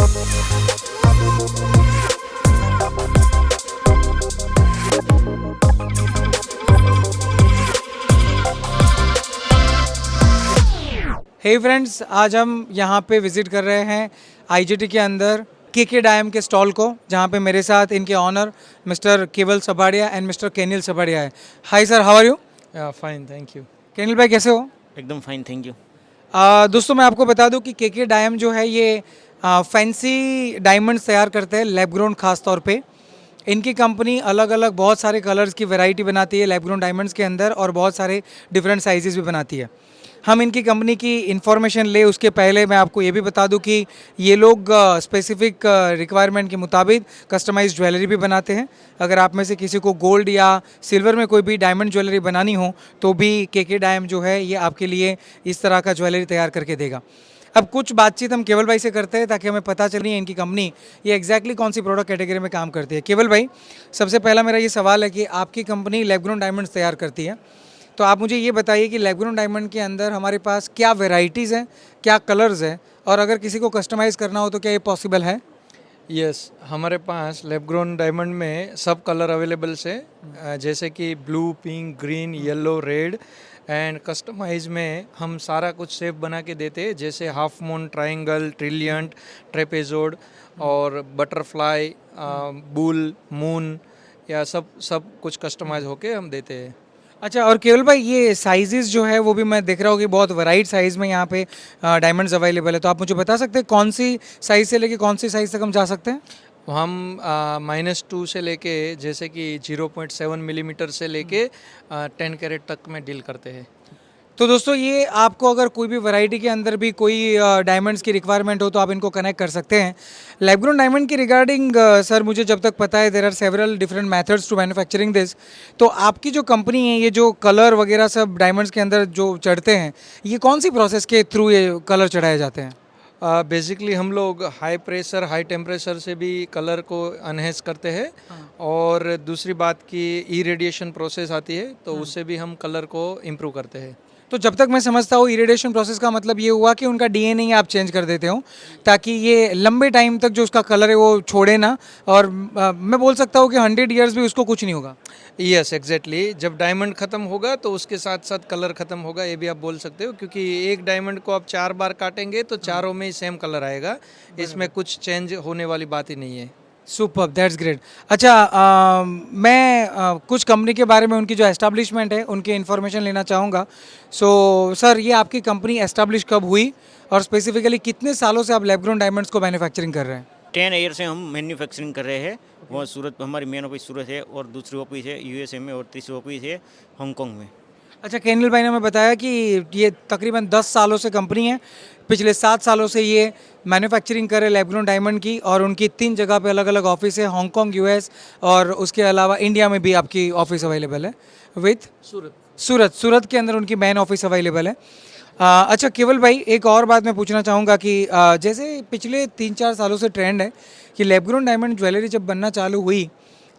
हे friends, आज हम यहाँ पे विज़िट कर रहे हैं आईजीटी के अंदर केके डायम के स्टॉल को, जहाँ पे मेरे साथ इनके ऑनर मिस्टर केवल सबाड़िया एंड मिस्टर केनिल सबाड़िया है। Hi sir, how are you? Fine, thank you. Kenil भाई कैसे हो? एकदम फाइन, थैंक यू। दोस्तों, मैं आपको बता दूं कि केके डायम जो है ये फैंसी डायमंड्स तैयार करते हैं, लैब ग्रोन खास तौर पे। इनकी कंपनी अलग अलग बहुत सारे कलर्स की वैरायटी बनाती है लैब ग्रोन डायमंड्स के अंदर, और बहुत सारे डिफरेंट साइजेस भी बनाती है। हम इनकी कंपनी की इन्फॉर्मेशन ले उसके पहले मैं आपको ये भी बता दूं कि ये लोग स्पेसिफिक रिक्वायरमेंट के मुताबिक कस्टमाइज ज्वेलरी भी बनाते हैं। अगर आप में से किसी को गोल्ड या सिल्वर में कोई भी डायमंड ज्वेलरी बनानी हो तो भी केके डायम जो है ये आपके लिए इस तरह का ज्वेलरी तैयार करके देगा। अब कुछ बातचीत हम केवल भाई से करते हैं ताकि हमें पता चले इनकी कंपनी ये एग्जैक्टली कौन सी प्रोडक्ट कैटेगरी में काम करती है। केवल भाई, सबसे पहला मेरा ये सवाल है कि आपकी कंपनी लैब ग्रोन डायमंड्स तैयार करती है, तो आप मुझे ये बताइए कि लैब ग्रोन डायमंड के अंदर हमारे पास क्या वेराइटीज़ हैं, क्या कलर्स हैं, और अगर किसी को कस्टमाइज़ करना हो तो क्या ये पॉसिबल है? यस, हमारे पास लैब ग्रोन डायमंड में सब कलर अवेलेबल है, जैसे कि blue, pink, green, yellow, red. And customize में हम सारा कुछ शेप बना के देते हैं, जैसे हाफ मून, ट्रायंगल, ट्रिलियंट, ट्रेपेजोड और बटरफ्लाई, बुल, मून, या सब सब कुछ कस्टमाइज होके हम देते हैं। अच्छा, और केवल भाई ये साइजेस जो है वो भी मैं देख रहा हूँ कि बहुत वराइड साइज़ में यहाँ पे डायमंड्स अवेलेबल है, तो आप मुझे बता सकते हैं कौन सी साइज़ से लेके कौन सी साइज़ तक हम जा सकते हैं? हम -2 से लेके, जैसे कि 0.7 मिलीमीटर से लेके 10 कैरेट तक में डील करते हैं। तो दोस्तों, ये आपको अगर कोई भी वैरायटी के अंदर भी कोई डायमंड्स की रिक्वायरमेंट हो तो आप इनको कनेक्ट कर सकते हैं। लैब ग्रोन डायमंड की रिगार्डिंग सर, मुझे जब तक पता है there are several different methods to manufacturing this. तो आपकी जो कंपनी है, ये जो कलर वगैरह सब डायमंड्स के अंदर जो चढ़ते हैं, ये कौन सी प्रोसेस के थ्रू ये कलर चढ़ाए जाते हैं? बेसिकली हम लोग हाई प्रेशर, हाई टेम्परेचर से भी कलर को अनहेंस करते हैं। और दूसरी बात की ई रेडिएशन प्रोसेस आती है, तो उससे भी हम कलर को इम्प्रूव करते हैं। तो जब तक मैं समझता हूँ इरिडेशन प्रोसेस का मतलब ये हुआ कि उनका डीएनए आप चेंज कर देते हो ताकि ये लंबे टाइम तक जो उसका कलर है वो छोड़े ना, और मैं बोल सकता हूँ कि 100 ईयर्स भी उसको कुछ नहीं होगा। Yes, exactly. जब डायमंड ख़त्म होगा तो उसके साथ साथ कलर ख़त्म होगा, ये भी आप बोल सकते हो, क्योंकि एक डायमंड को आप 4 बार काटेंगे तो चारों में ही सेम कलर आएगा। इसमें कुछ चेंज होने वाली बात ही नहीं है। Super, that's great. अच्छा, मैं कुछ कंपनी के बारे में, उनकी जो एस्टैब्लिशमेंट है उनकी इन्फॉर्मेशन लेना चाहूँगा। सो सर, ये आपकी कंपनी एस्टैब्लिश कब हुई और स्पेसिफिकली कितने सालों से आप लैब ग्रोन डायमंड्स को मैन्युफैक्चरिंग कर रहे हैं? 10 ईयर से हम मैन्युफैक्चरिंग कर रहे हैं। वहाँ सूरत, हमारी मेन ऑफिस सूरत है, और दूसरी ऑफिस है यूएसए में, और तीसरी ऑफिस है हांगकांग में। अच्छा, केनिल भाई ने हमें बताया कि ये तकरीबन 10 सालों से कंपनी है। पिछले 7 सालों से ये मैन्युफैक्चरिंग कर रहे लैब ग्रोन डायमंड की, और उनकी 3 जगह पे अलग अलग ऑफिस है, हांगकांग, यूएस, और उसके अलावा इंडिया में भी आपकी ऑफिस अवेलेबल है विथ सूरत के अंदर उनकी मेन ऑफिस अवेलेबल है। अच्छा केवल भाई, एक और बात मैं पूछना चाहूँगा कि जैसे पिछले 3-4 सालों से ट्रेंड है कि लैब ग्रोन डायमंड ज्वेलरी जब बनना चालू हुई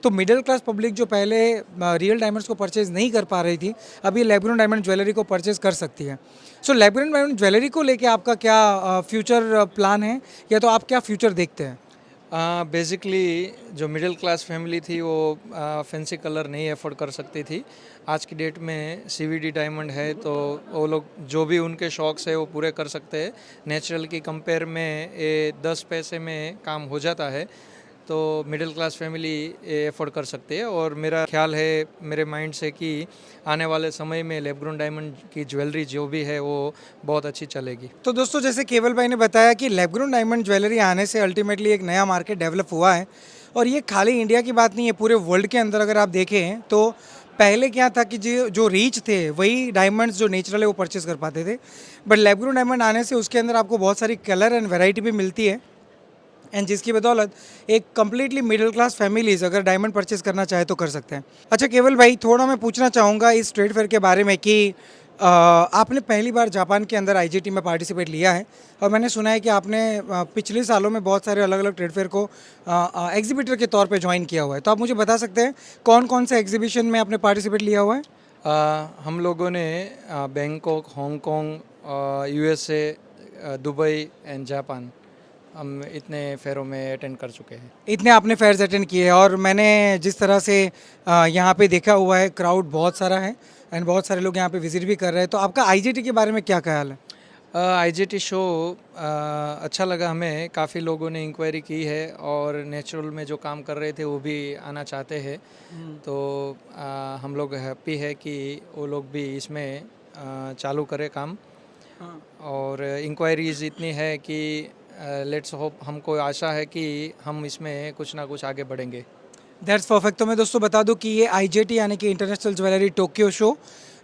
तो मिडिल क्लास पब्लिक जो पहले रियल डायमंड्स को परचेज़ नहीं कर पा रही थी, अब ये लैब ग्रोन डायमंड ज्वेलरी को परचेज़ कर सकती है। सो लैब ग्रोन डायमंड ज्वेलरी को लेके आपका क्या फ्यूचर प्लान है, या तो आप क्या फ्यूचर देखते हैं? बेसिकली जो मिडिल क्लास फैमिली थी वो फैंसी कलर नहीं अफोर्ड कर सकती थी। आज की डेट में सीवीडी डायमंड है, तो वो लोग जो भी उनके शौक़ है वो पूरे कर सकते हैं। नेचुरल की कंपेयर में ये 10 पैसे में काम हो जाता है, तो मिडिल क्लास फैमिली ये अफोर्ड कर सकते हैं। और मेरा ख्याल है मेरे माइंड से कि आने वाले समय में लैब ग्रोन डायमंड की ज्वेलरी जो भी है वो बहुत अच्छी चलेगी। तो दोस्तों, जैसे केवल भाई ने बताया कि लैब ग्रोन डायमंड ज्वेलरी आने से अल्टीमेटली एक नया मार्केट डेवलप हुआ है, और ये खाली इंडिया की बात नहीं है, पूरे वर्ल्ड के अंदर अगर आप देखें तो पहले क्या था कि जो रीच थे वही डायमंड्स जो नेचुरल है वो परचेज़ कर पाते थे, बट लैब ग्रोन डायमंड आने से उसके अंदर आपको बहुत सारी कलर एंड वैरायटी भी मिलती है, एंड जिसकी बदौलत एक कम्प्लीटली मिडिल क्लास फैमिलीज अगर डायमंड परचेज करना चाहे तो कर सकते हैं। अच्छा केवल भाई, थोड़ा मैं पूछना चाहूँगा इस ट्रेड फेयर के बारे में कि आपने पहली बार जापान के अंदर आईजीटी में पार्टिसिपेट लिया है, और मैंने सुना है कि आपने पिछले सालों में बहुत सारे अलग अलग ट्रेड फेयर को एग्जीबिटर के तौर पे ज्वाइन किया हुआ है, तो आप मुझे बता सकते हैं कौन कौन से एग्जीबिशन में आपने पार्टिसिपेट लिया हुआ है? हम लोगों ने Bangkok, Hong Kong, USA, Dubai and Japan हम इतने फेयरों में अटेंड कर चुके हैं। इतने आपने फेयर्स अटेंड किए हैं और मैंने जिस तरह से यहाँ पे देखा हुआ है क्राउड बहुत सारा है एंड बहुत सारे लोग यहाँ पे विजिट भी कर रहे हैं, तो आपका आईजीटी के बारे में क्या ख्याल है? आईजीटी शो अच्छा लगा हमें, काफ़ी लोगों ने इंक्वायरी की है और नेचुरल में जो काम कर रहे थे वो भी आना चाहते हैं, तो हम लोग हैप्पी है कि वो लोग भी इसमें चालू करें काम। और इंक्वायरीज इतनी है कि लेट्स होप, हमको आशा है कि हम इसमें कुछ ना कुछ आगे बढ़ेंगे। That's perfect. तो मैं दोस्तों बता दूं कि ये आईजीटी यानी कि इंटरनेशनल ज्वेलरी टोक्यो शो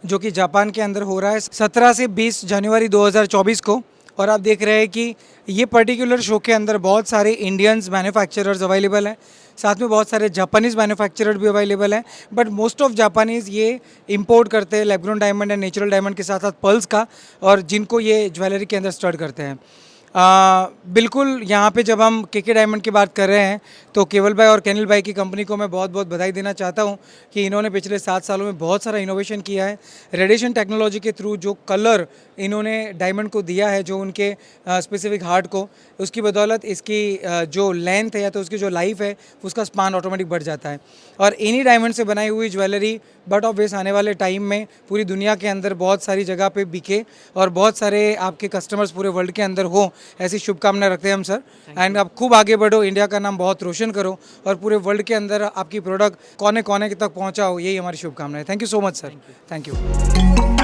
जो कि जापान के अंदर हो रहा है 17 से 20 जनवरी 2024 को, और आप देख रहे हैं कि ये पर्टिकुलर शो के अंदर बहुत सारे इंडियंस मैन्युफैक्चरर्स अवेलेबल हैं, साथ में बहुत सारे जापानीज़ मैन्युफैक्चरर भी अवेलेबल हैं, बट मोस्ट ऑफ जापानीज़ ये इंपोर्ट करते हैं lab grown diamond and natural diamond के साथ साथ पर्ल्स का, और जिनको ये ज्वेलरी के अंदर स्टड करते हैं। बिल्कुल यहाँ पे जब हम केके डायमंड की बात कर रहे हैं तो केवल भाई और कैनिल भाई की कंपनी को मैं बहुत बहुत बधाई देना चाहता हूँ कि इन्होंने पिछले 7 सालों में बहुत सारा इनोवेशन किया है। रेडिएशन टेक्नोलॉजी के थ्रू जो कलर इन्होंने डायमंड को दिया है, जो उनके स्पेसिफिक हार्ट को, उसकी बदौलत इसकी जो लेंथ है या तो उसकी जो लाइफ है उसका स्पान ऑटोमेटिक बढ़ जाता है। और इन्हीं डायमंड से बनाई हुई ज्वेलरी बट ऑब्वियस आने वाले टाइम में पूरी दुनिया के अंदर बहुत सारी जगह पे बिके और बहुत सारे आपके कस्टमर्स पूरे वर्ल्ड के अंदर हो, ऐसी शुभकामनाएं रखते हैं हम सर। एंड आप खूब आगे बढ़ो, इंडिया का नाम बहुत रोशन करो और पूरे वर्ल्ड के अंदर आपकी प्रोडक्ट कोने कोने तक पहुंचाओ, यही हमारी शुभकामनाएं। Thank you so much sir, thank you.